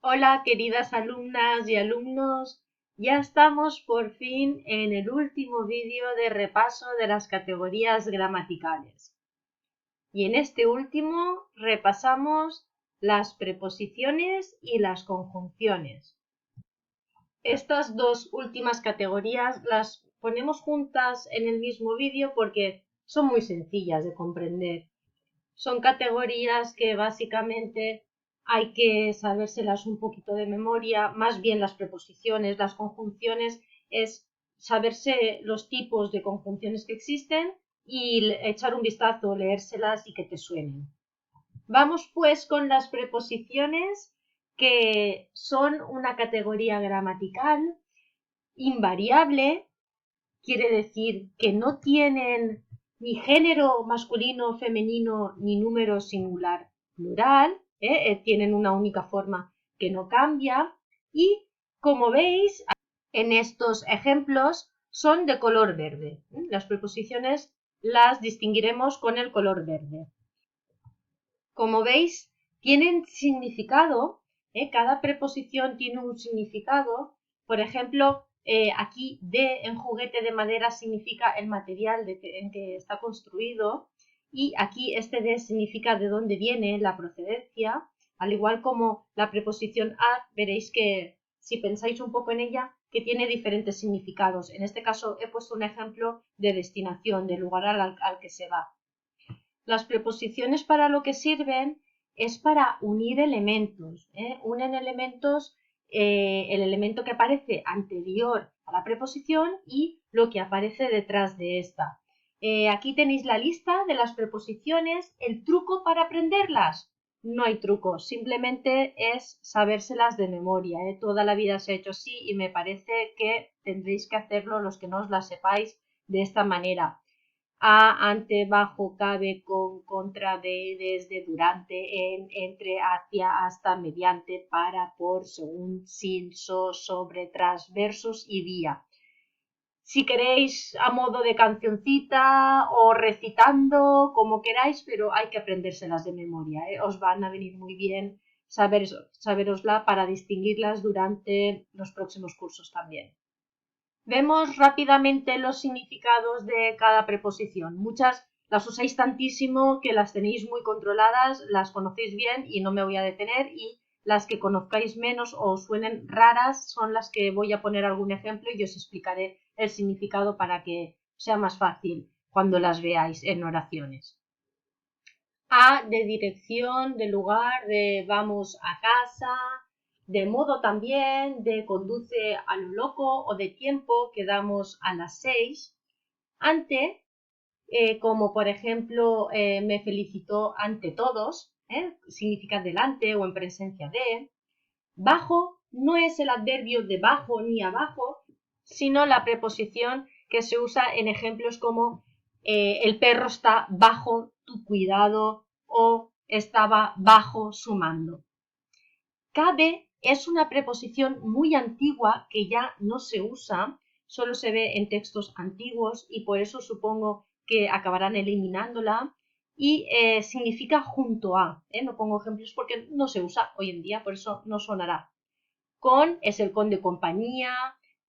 Hola, queridas alumnas y alumnos. Ya estamos por fin en el último vídeo de repaso de las categorías gramaticales. Y en este último repasamos las preposiciones y las conjunciones. Estas dos últimas categorías las ponemos juntas en el mismo vídeo porque son muy sencillas de comprender. Son categorías que básicamente hay que sabérselas un poquito de memoria, más bien las preposiciones, las conjunciones, es saberse los tipos de conjunciones que existen y echar un vistazo, leérselas y que te suenen. Vamos pues con las preposiciones, que son una categoría gramatical invariable. Quiere decir que no tienen ni género masculino o femenino ni número singular plural, tienen una única forma que no cambia y, como veis, en estos ejemplos son de color verde. Las preposiciones las distinguiremos con el color verde. Como veis, tienen significado, cada preposición tiene un significado. Por ejemplo, aquí de en juguete de madera significa el material en que está construido, y aquí este de significa de dónde viene, la procedencia, al igual como la preposición a, veréis que si pensáis un poco en ella, que tiene diferentes significados. En este caso he puesto un ejemplo de destinación, del lugar al que se va. Las preposiciones para lo que sirven es para unir elementos. Unen elementos, el elemento que aparece anterior a la preposición y lo que aparece detrás de esta. Aquí tenéis la lista de las preposiciones. ¿El truco para aprenderlas? No hay truco, simplemente es sabérselas de memoria. Toda la vida se ha hecho así y me parece que tendréis que hacerlo los que no os las sepáis de esta manera. A, ante, bajo, cabe, con, contra, de, desde, durante, en, entre, hacia, hasta, mediante, para, por, según, sin, sobre, tras, versus y vía. Si queréis a modo de cancioncita o recitando, como queráis, pero hay que aprendérselas de memoria, os van a venir muy bien saberosla para distinguirlas durante los próximos cursos también. Vemos rápidamente los significados de cada preposición. Muchas las usáis tantísimo que las tenéis muy controladas, las conocéis bien y no me voy a detener, y las que conozcáis menos o os suenen raras son las que voy a poner algún ejemplo y os explicaré el significado para que sea más fácil cuando las veáis en oraciones. A de dirección, de lugar, de vamos a casa, de modo también, de conduce a lo loco, o de tiempo, quedamos a las 6. Ante, como por ejemplo me felicitó ante todos, significa delante o en presencia de. Bajo no es el adverbio de bajo ni abajo, sino la preposición que se usa en ejemplos como el perro está bajo tu cuidado o estaba bajo su mando. Cabe es una preposición muy antigua que ya no se usa, solo se ve en textos antiguos y por eso supongo que acabarán eliminándola, y significa junto a. No pongo ejemplos porque no se usa hoy en día, por eso no sonará. Con es el con de compañía,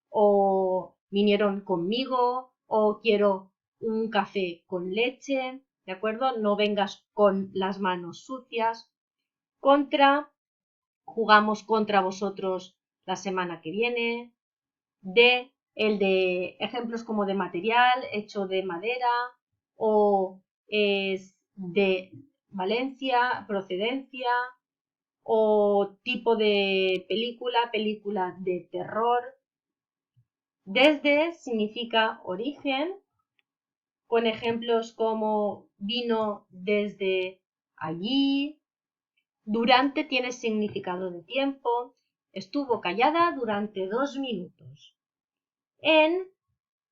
o vinieron conmigo, o quiero un café con leche, ¿de acuerdo? No vengas con las manos sucias. Contra, jugamos contra vosotros la semana que viene. De, el de ejemplos como de material, hecho de madera, o es de Valencia, procedencia, o tipo de película, película de terror. Desde significa origen, con ejemplos como vino desde allí. Durante tiene significado de tiempo, estuvo callada durante 2 minutos. En,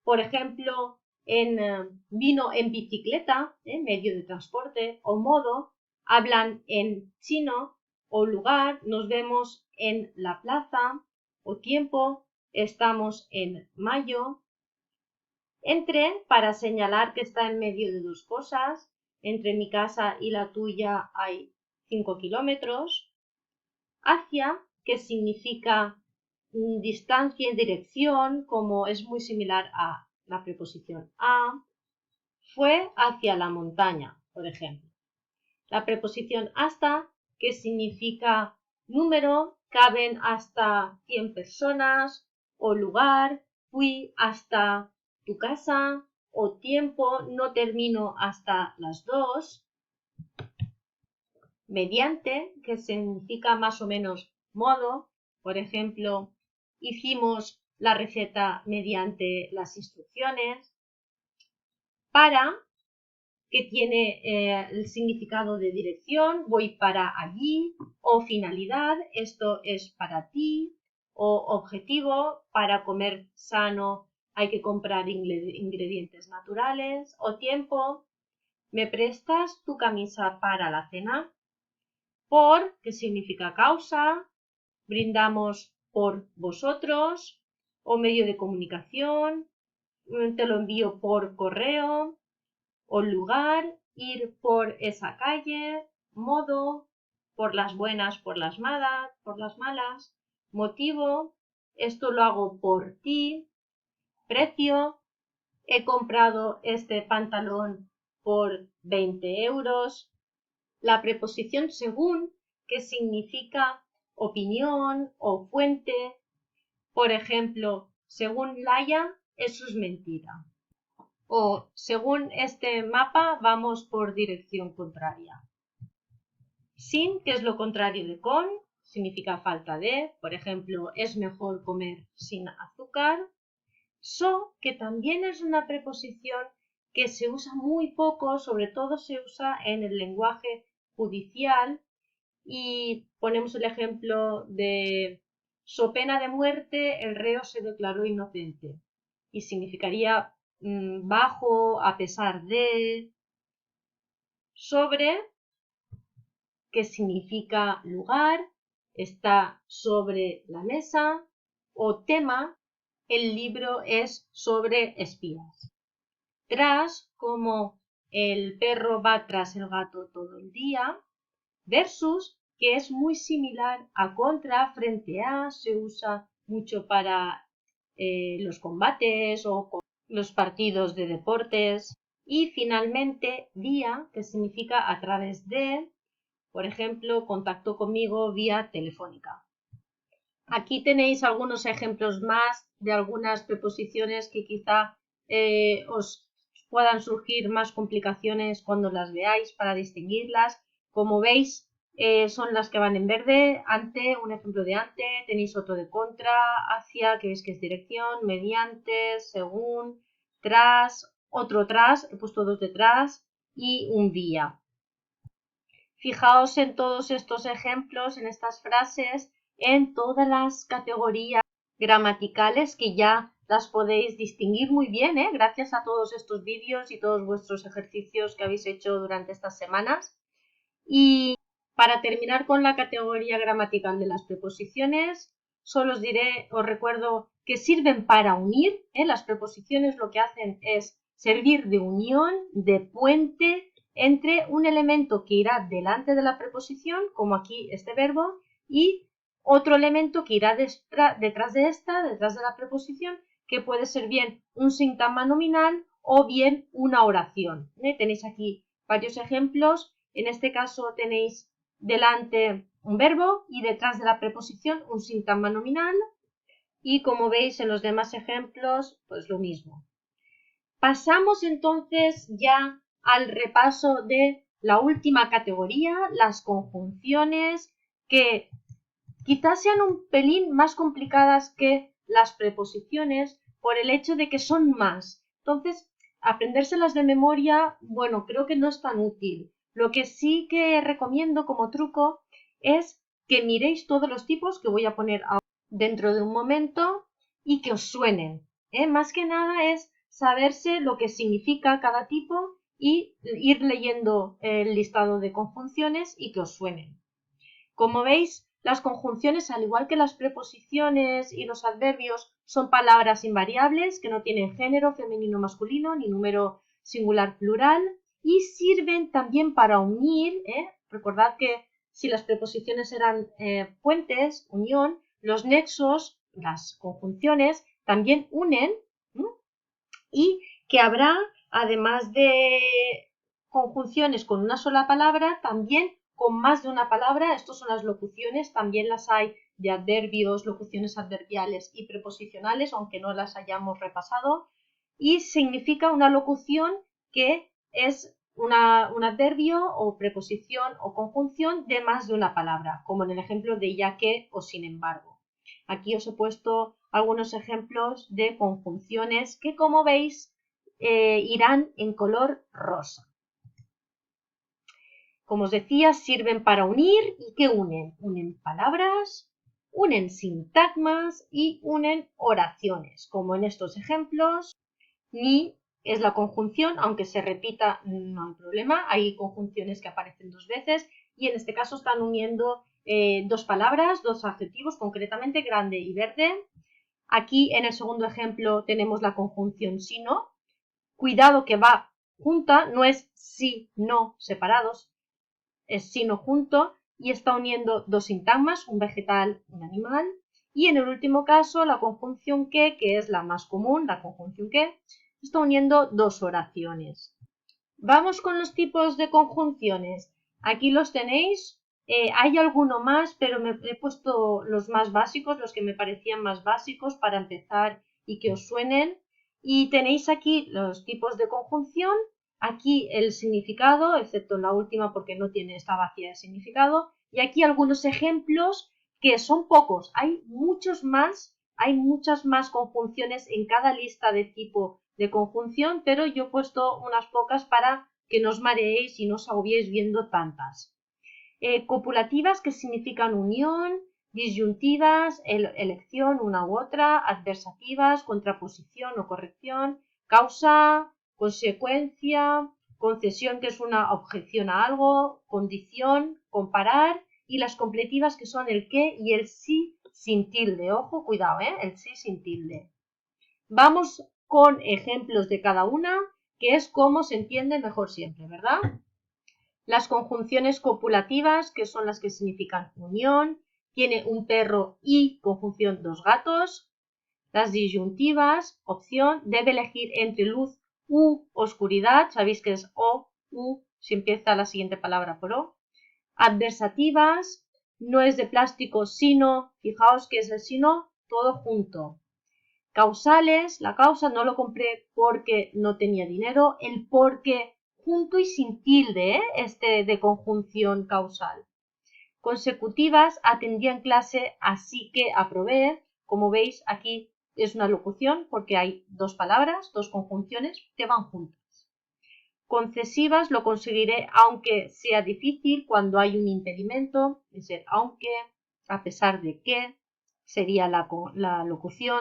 por ejemplo, vino en bicicleta, medio de transporte, o modo, hablan en chino, o lugar, nos vemos en la plaza, o tiempo, estamos en mayo. Entre, para señalar que está en medio de dos cosas, entre mi casa y la tuya hay 5 kilómetros. Hacia que significa distancia en dirección, como es muy similar a la preposición a. Fue hacia la montaña, por ejemplo. La preposición hasta, que significa número, caben hasta 100 personas, o lugar, fui hasta tu casa, o tiempo, no termino hasta las 2. Mediante, que significa más o menos modo, por ejemplo, hicimos la receta mediante las instrucciones. Para, que tiene el significado de dirección, voy para allí, o finalidad, esto es para ti, o objetivo, para comer sano hay que comprar ingredientes naturales, o tiempo, ¿me prestas tu camisa para la cena? Por, que significa causa, brindamos por vosotros, o medio de comunicación, te lo envío por correo, o lugar, ir por esa calle, modo, por las buenas, por las malas, motivo, esto lo hago por ti, precio, he comprado este pantalón por 20 euros, la preposición según, que significa opinión o fuente, por ejemplo, según Laia, eso es mentira. O según este mapa vamos por dirección contraria. Sin, que es lo contrario de con, significa falta de, por ejemplo, es mejor comer sin azúcar. So, que también es una preposición que se usa muy poco, sobre todo se usa en el lenguaje judicial, y ponemos el ejemplo de so pena de muerte el reo se declaró inocente, y significaría bajo, a pesar de. Sobre, que significa lugar, está sobre la mesa, o tema, el libro es sobre espías. Tras, como el perro va tras el gato todo el día, versus, que es muy similar a contra, frente a, se usa mucho para los combates o los partidos de deportes. Y finalmente, vía, que significa a través de, por ejemplo, contactó conmigo vía telefónica. Aquí tenéis algunos ejemplos más de algunas preposiciones que quizá os puedan surgir más complicaciones cuando las veáis para distinguirlas. Como veis, son las que van en verde, ante, un ejemplo de ante, tenéis otro de contra, hacia, que veis que es dirección, mediante, según, tras, otro tras, he puesto dos detrás, y un vía. Fijaos en todos estos ejemplos, en estas frases, en todas las categorías gramaticales que ya las podéis distinguir muy bien, gracias a todos estos vídeos y todos vuestros ejercicios que habéis hecho durante estas semanas. Y para terminar con la categoría gramatical de las preposiciones, solo os recuerdo que sirven para unir. Las preposiciones lo que hacen es servir de unión, de puente entre un elemento que irá delante de la preposición, como aquí este verbo, y otro elemento que irá detrás de la preposición, que puede ser bien un sintagma nominal o bien una oración. Tenéis aquí varios ejemplos. En este caso tenéis delante un verbo y detrás de la preposición un sintagma nominal, y como veis en los demás ejemplos, pues lo mismo. Pasamos entonces ya al repaso de la última categoría, las conjunciones, que quizás sean un pelín más complicadas que las preposiciones por el hecho de que son más. Entonces, aprendérselas de memoria, bueno, creo que no es tan útil. Lo que sí que recomiendo como truco es que miréis todos los tipos que voy a poner dentro de un momento y que os suenen. Más que nada es saberse lo que significa cada tipo y ir leyendo el listado de conjunciones y que os suenen. Como veis, las conjunciones, al igual que las preposiciones y los adverbios, son palabras invariables que no tienen género, femenino, masculino, ni número singular, plural, y sirven también para unir. Recordad que si las preposiciones eran puentes, unión, los nexos, las conjunciones, también unen, y que habrá, además de conjunciones con una sola palabra, también con más de una palabra. Estas son las locuciones, también las hay de adverbios, locuciones adverbiales y preposicionales, aunque no las hayamos repasado, y significa una locución que es un adverbio o preposición o conjunción de más de una palabra, como en el ejemplo de ya que o sin embargo. Aquí os he puesto algunos ejemplos de conjunciones que, como veis, irán en color rosa. Como os decía, sirven para unir. ¿Y qué unen? Unen palabras, unen sintagmas y unen oraciones, como en estos ejemplos. Ni es la conjunción, aunque se repita no hay problema, hay conjunciones que aparecen dos veces y en este caso están uniendo dos palabras, dos adjetivos, concretamente grande y verde. Aquí en el segundo ejemplo tenemos la conjunción sino. Cuidado que va junta, no es sí, no separados, es sino junto y está uniendo dos sintagmas, un vegetal, un animal. Y en el último caso la conjunción que es la más común, la conjunción que, está uniendo dos oraciones. Vamos con los tipos de conjunciones. Aquí los tenéis. Hay alguno más, pero me he puesto los más básicos, los que me parecían más básicos para empezar y que os suenen. Y tenéis aquí los tipos de conjunción, aquí el significado, excepto la última porque no tiene esta vacía de significado, y aquí algunos ejemplos que son pocos. Hay muchas más conjunciones en cada lista de tipo de conjunción, pero yo he puesto unas pocas para que no os mareéis y no os agobiéis viendo tantas. Copulativas, que significan unión, disyuntivas, elección una u otra, adversativas, contraposición o corrección, causa, consecuencia, concesión, que es una objeción a algo, condición, comparar, y las completivas, que son el qué y el sí sin tilde. Ojo, cuidado, el sí sin tilde. Vamos con ejemplos de cada una, que es como se entiende mejor siempre, ¿verdad? Las conjunciones copulativas, que son las que significan unión, tiene un perro y conjunción dos gatos. Las disyuntivas, opción, debe elegir entre luz u oscuridad, sabéis que es o, u, si empieza la siguiente palabra por o. Adversativas, no es de plástico sino, fijaos que es el sino, todo junto. Causales, la causa no lo compré porque no tenía dinero, el porque junto y sin tilde, este de conjunción causal. Consecutivas, atendí en clase, así que aprobé. Como veis, aquí es una locución porque hay dos palabras, dos conjunciones que van juntas. Concesivas, lo conseguiré aunque sea difícil, cuando hay un impedimento, es decir, aunque, a pesar de que, sería la locución.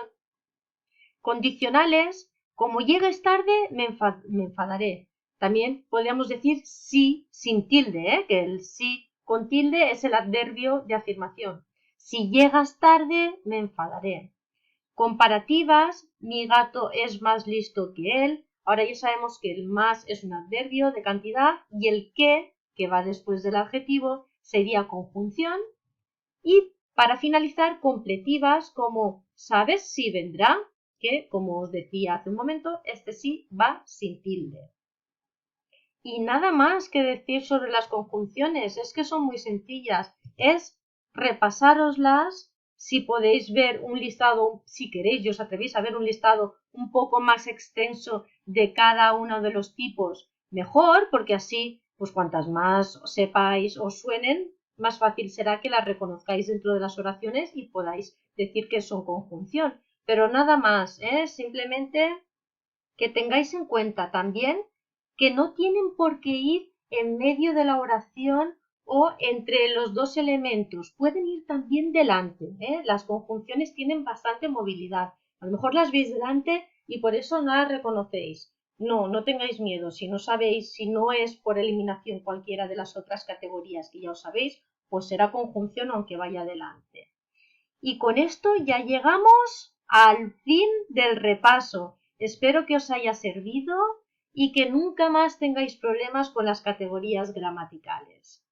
Condicionales, como llegues tarde, me enfadaré. También podríamos decir sí sin tilde, que el sí con tilde es el adverbio de afirmación. Si llegas tarde, me enfadaré. Comparativas, mi gato es más listo que él. Ahora ya sabemos que el más es un adverbio de cantidad y el que va después del adjetivo, sería conjunción. Y para finalizar, completivas como ¿sabes si vendrá? Que, como os decía hace un momento, este sí va sin tilde. Y nada más que decir sobre las conjunciones, es que son muy sencillas. Es repasároslas, si podéis ver un listado, si queréis y os atrevéis a ver un listado un poco más extenso de cada uno de los tipos, mejor, porque así, pues cuantas más sepáis o suenen, más fácil será que las reconozcáis dentro de las oraciones y podáis decir que son conjunción. Pero nada más, simplemente que tengáis en cuenta también que no tienen por qué ir en medio de la oración o entre los dos elementos, pueden ir también delante. Las conjunciones tienen bastante movilidad. A lo mejor las veis delante y por eso no las reconocéis. No, no tengáis miedo. Si no sabéis, si no es por eliminación cualquiera de las otras categorías que ya os sabéis, pues será conjunción aunque vaya delante. Y con esto ya llegamos al fin del repaso. Espero que os haya servido y que nunca más tengáis problemas con las categorías gramaticales.